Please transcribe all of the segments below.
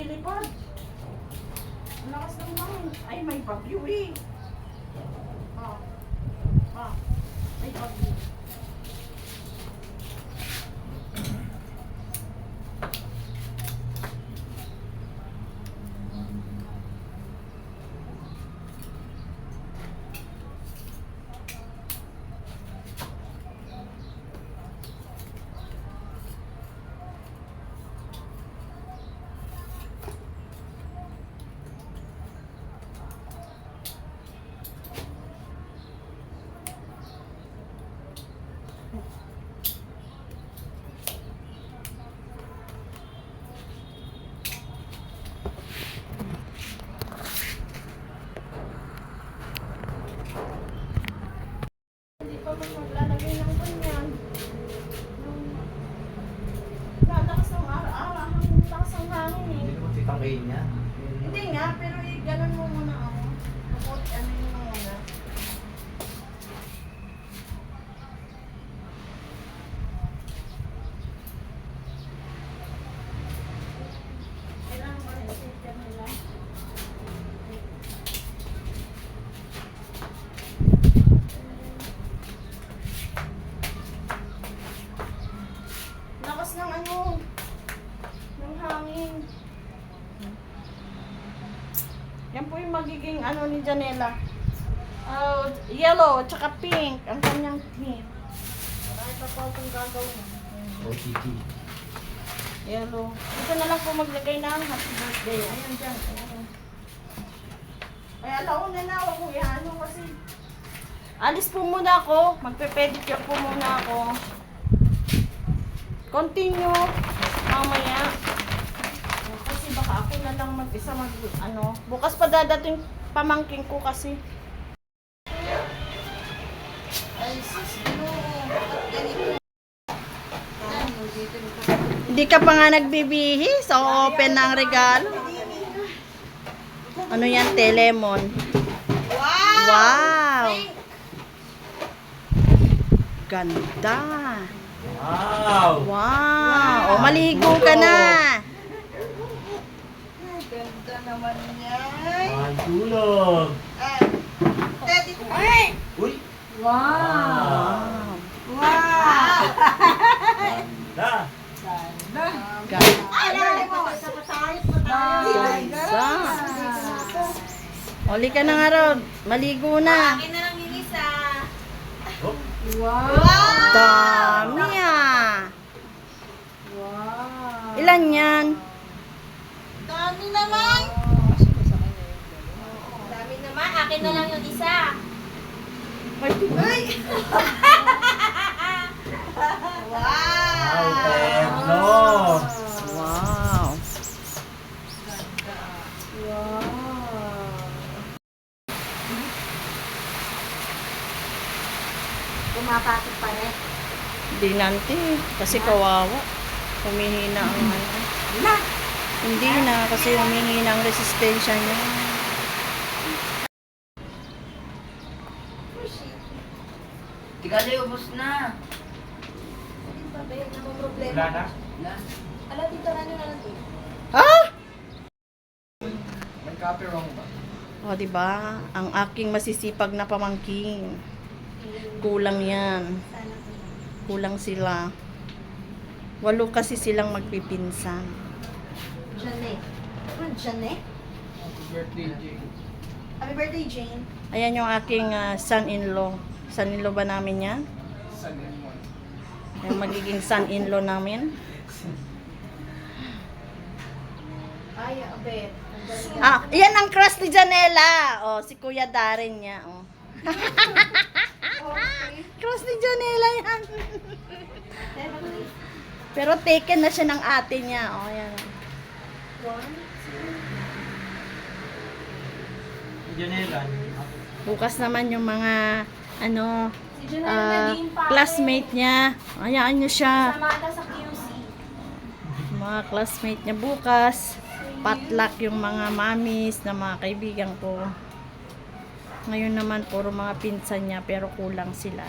lumilipad. Ang lakas ng hangin. Ay, may bagyo eh. May bagyo. Maglalagay ng ganyan. Lalakas ng araw-araw. Lakas ng hangin eh. Hindi naman titanggayin niya. Hindi nga, pero ganun mo muna ako. Kapot, ano yun mo muna. Kailangan mo rin sticker nila. Lakas ng ano, ng hangin. Yan po yung magiging ano ni Janela. Yellow, tsaka pink. Ang kanyang theme. Marami pa po akong gagawin. OTT. Yellow. Ito na lang po maglagay ng happy birthday. Ayan dyan. Ayan. Ay, alauna na. Huwag ko iano kasi. Alis po muna ako. Magpe-pedicure po muna ako. Continue. Mamaya. Kasi baka ako na lang mag-isa ano. Bukas pa dadating pamangking ko kasi. Ay, sis, hindi ka pa nga nagbibihis. So, open na ang regalo. Ano yan? Telemon. Wow! Ganda. Wow! Wow! O, maligo ka na. Ganda naman niya. Matulog! Ay! Uy! Wow! Wow! Ganda! Ganda. Alay mo! Ganda. Oli ka na nga, Rod. Maligo na. Akin na lang yung isa. Oh! Dami ah. Wow! Ilan yan? Dami naman! Dami naman. Akin na lang yung isa. Ay! Wow, Pedro! Wow! Pumapasok pa rin. Hindi nanti. Kasi kawawa. Humihina ang ano. Hindi na. Kasi humihina ang resistensya niya. Tikali, ubos na. Wala na? Alam, dito na nyo na lang ito. Ah! May copy-wrong ba? O, diba? Ang aking masisipag na pamangking. Kulang yan. Kulang sila. 8 kasi silang magpipinsan. Jane. Ano, Jane? Birthday, Jay. Happy birthday, Jane. Ayan yung aking son-in-law. Son-in-law ba namin yan? Yung magiging son-in-law namin. Ay, abe. Ah, yan ang crush ni Janela. Oh, si Kuya Darren niya. Oh. Crush ni Janela yan. Pero taken na siya ng ate niya. Oh, yan. Janela. Bukas naman yung mga ano Si Janelle naging pare. classmate niya. Ayaan niyo siya. Sama ata sa QC. Mga classmate niya bukas. Potluck yung mga mamis na mga kaibigan ko. Ngayon naman puro mga pinsan niya pero kulang sila.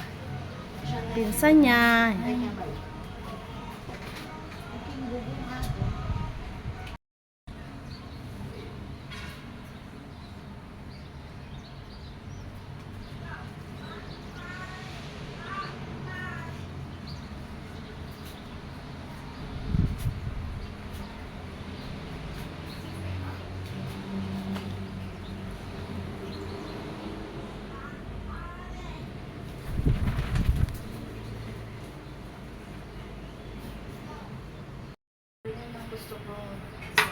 Pinsan niya.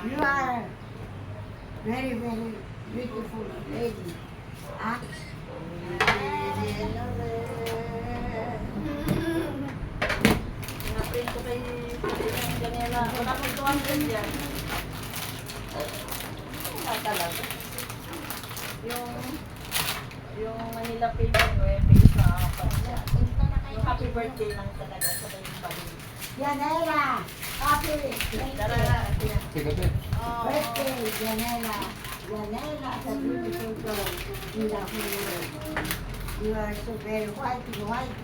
You are very, very beautiful lady. Ah? Napin ko kay Daniela. Wala ko 200 yan. Wala talaga. Yung Manila paper ko, bigis na apat niya. Yung happy birthday lang talaga sa kayong balik. Yanela! Happy Tara, birthday! Sikat eh. Birthday, Yanela! Yanela, the beautiful girl in the whole world. You are so very white and white.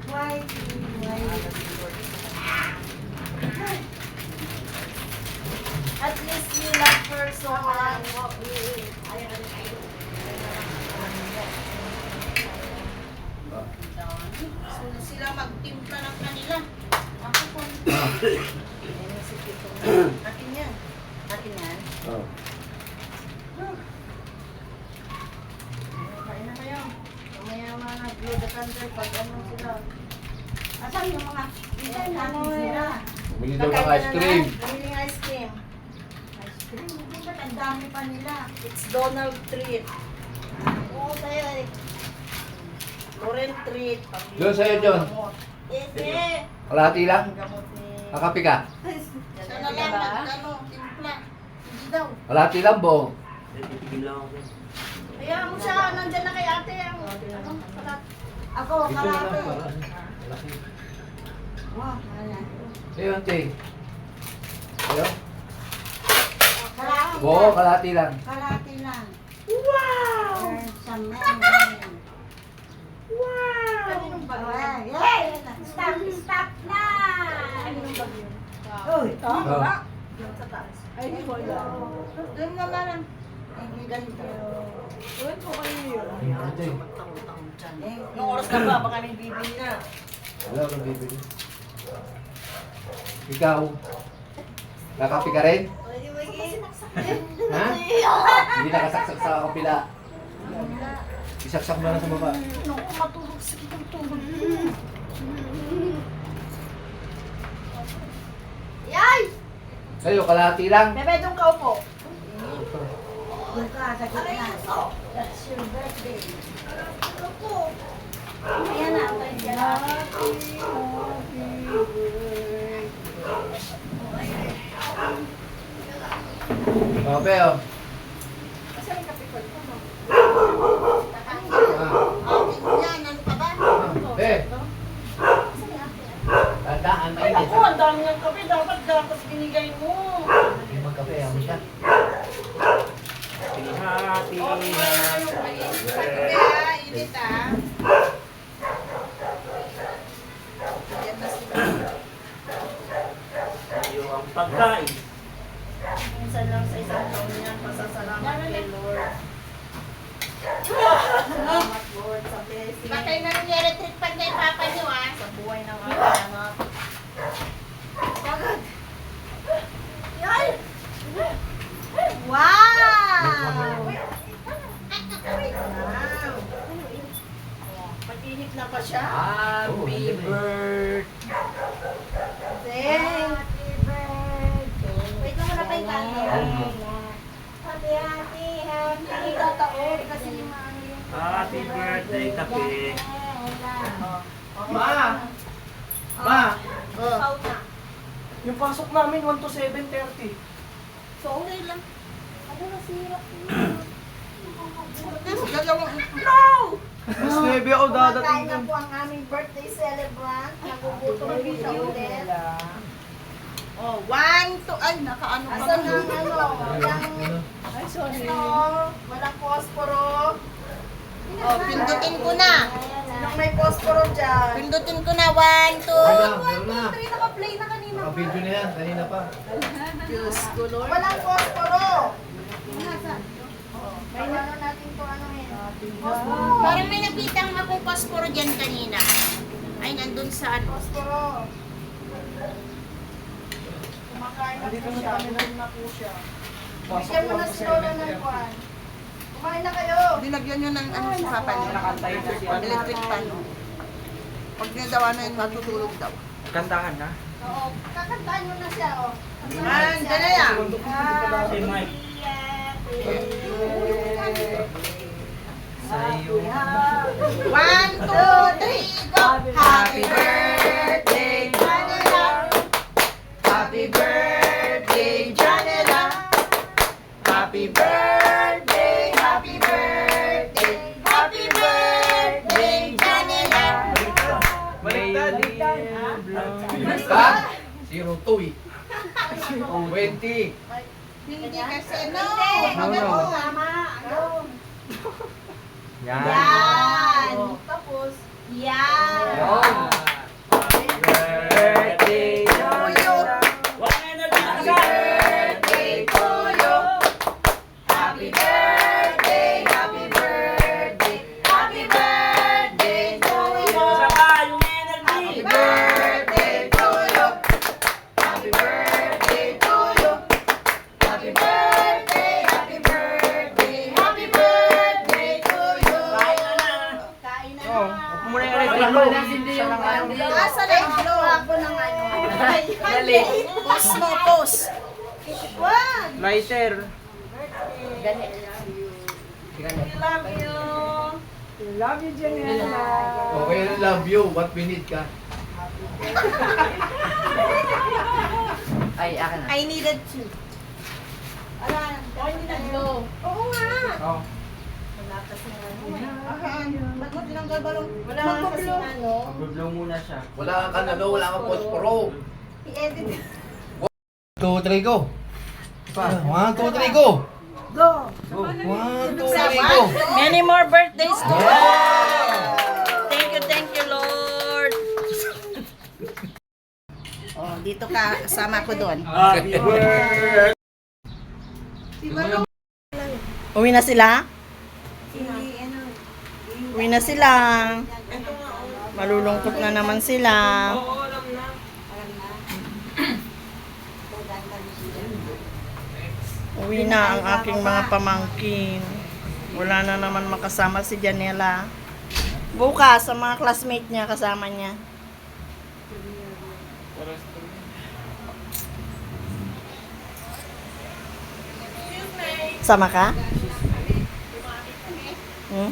White and white. at least you love her so much. So, sila magtimpla ng kanila. Ako po. Akin yan. Akin yan. Oh. Kain na kayo. Mamaya mga blow the candle pag ano sila. Asan yung mga design natin sila? Bumili daw ng ice cream. Bumili ng ice cream. Ice cream, hindi ba ang dami pa nila? It's Donald treat. Oo, sa'yo eh. Loren treat. Doon sa'yo, John. Eh, Kalahati lang? ang gamot ni... Kakapi ka? Siya na lang nagtano, timpla. Hindi daw. Kalahati lang, bo. Kaya mo siya, nandyan na kay ate. Ang, ano, palat. Ako, kalate. Wow, kalate. Ayun, te. Ayun. Kalate Bo, lang. kalahati lang. Kalate lang. Wow! There's some men. Wow! Kaninong ba? Oh, yeah. Stop, stop na! Kaninong ba yun? Uy, Oh. Yung sa taas. ay, hindi ko alam. Doon naman ang Hindi ganito. Uy, po kayo yun. Ate. Nung oras na ba? Baka may bibili na. Wala akong bibili. Ikaw. Kakapi ka rin? Ha? Hindi nakasaksak sa kapila. Isaksak mo na sa baba. Naku, matulog. Sige, tulog. Yay! Sa'yo, kalahati lang. Bebe, doon ka upo. Yung ka, sa gitna. That's your birthday. Ayan na, ayan na. Kape, oh. Asan yung kapikol ko mo? Ah. Yan, ano pa ba? Eh. Tandaan, mainit. Ako, ang dami ng kape. Dapat dapat binigay mo. Hindi magkape, ako siya. Hati, Kaya, init ah. Ayan na sila. Ang pagkain. Minsan lang sa isang taon yan. Pasasalamat kay Lord. Salamat Lord sa blessing. Baka kayo na nangyari trip pag kay papa niyo ah. Sa buhay ng aking anak. Pagod. Yan! Wow! Wow! Pag-init na pa siya. Happy birthday. Happy birthday. Wait lang muna pa yung candle. Happy, happy, happy. Hindi tataon kasi yung mga ano yung... Happy birthday, kape. Ma! Ma! Out na. Yung pasok namin 1 to 7:30. So, okay lang. Ano nasira ko? Tapos dalawang... No! Mas 9 ako dadating Kumakain na dun. po ang aming birthday celebrant. Nagugutom po siya ulit. Oh, 1, 2, ay, nakaano pa. Asan ang ano? Walang, Ay, sorry. ito, walang posporo. Oh, pindutin ko na. Sinong may posporo dyan? Pindutin ko na, 1, 2. Meron na. 3, naka-play na kanina. Naka-video na yan, kanina pa. Diyos ko, Lord. Walang posporo. May ano natin to ano eh. Parang may nakita akong posporo dyan kanina. Ay, nandun sa ano. Posporo. Kumakain na po siya. na po siya. Bigyan mo na si Lola ng kwan. Kumain na kayo. Dinagyan nyo ng ano si Papa niya. Electric pan. Pag niya daw ano yun, matutulog daw. Kantahan na. Oo, kakantahan mo na siya, oh. Man, Janela. Si Mike. Sa'yo. 1, 2, 3, go! Happy birthday, Janela. Happy birthday, Janela. Happy birthday, happy birthday, happy birthday, Janela. Ha? 02 eh. 20. Hindi kasi, no. Tama, ano? Yan. Yan. Tapos, yan. Birthday To you. Wala na din Happy birthday to you. Happy birthday, happy birthday, happy birthday to you. Isa pa, yung energy. Happy birthday to you. Happy birthday to you. Happy birthday, happy birthday, happy birthday to you. Kain na. Muna yung retro. Asa na yung glow? Ako ng ano. Dali. Post mo, post. One. Lighter. Love you, Janela. Okay, I love you. What we need ka? Ay, akin na. I needed to. Alan, kain na glow. Oo nga. Oh. Ba't mo tinanggal balong? Wala nga kasi ano. Mag-blow muna siya. Wala kang ano, wala kang posporo. I-edit. 2, 3, go. 1, 2, 3, go. Go. 1, 2, 3, go. Many more birthdays to us. Thank you, Lord. Oh, dito ka, kasama ko doon. Happy birthday. Uwi na sila? Uwi na sila. Malulungkot na naman sila. Uwi na ang aking mga pamangkin. Wala na naman makasama si Janela. Bukas, sa mga classmate niya, kasama niya. Sama ka? Hmm?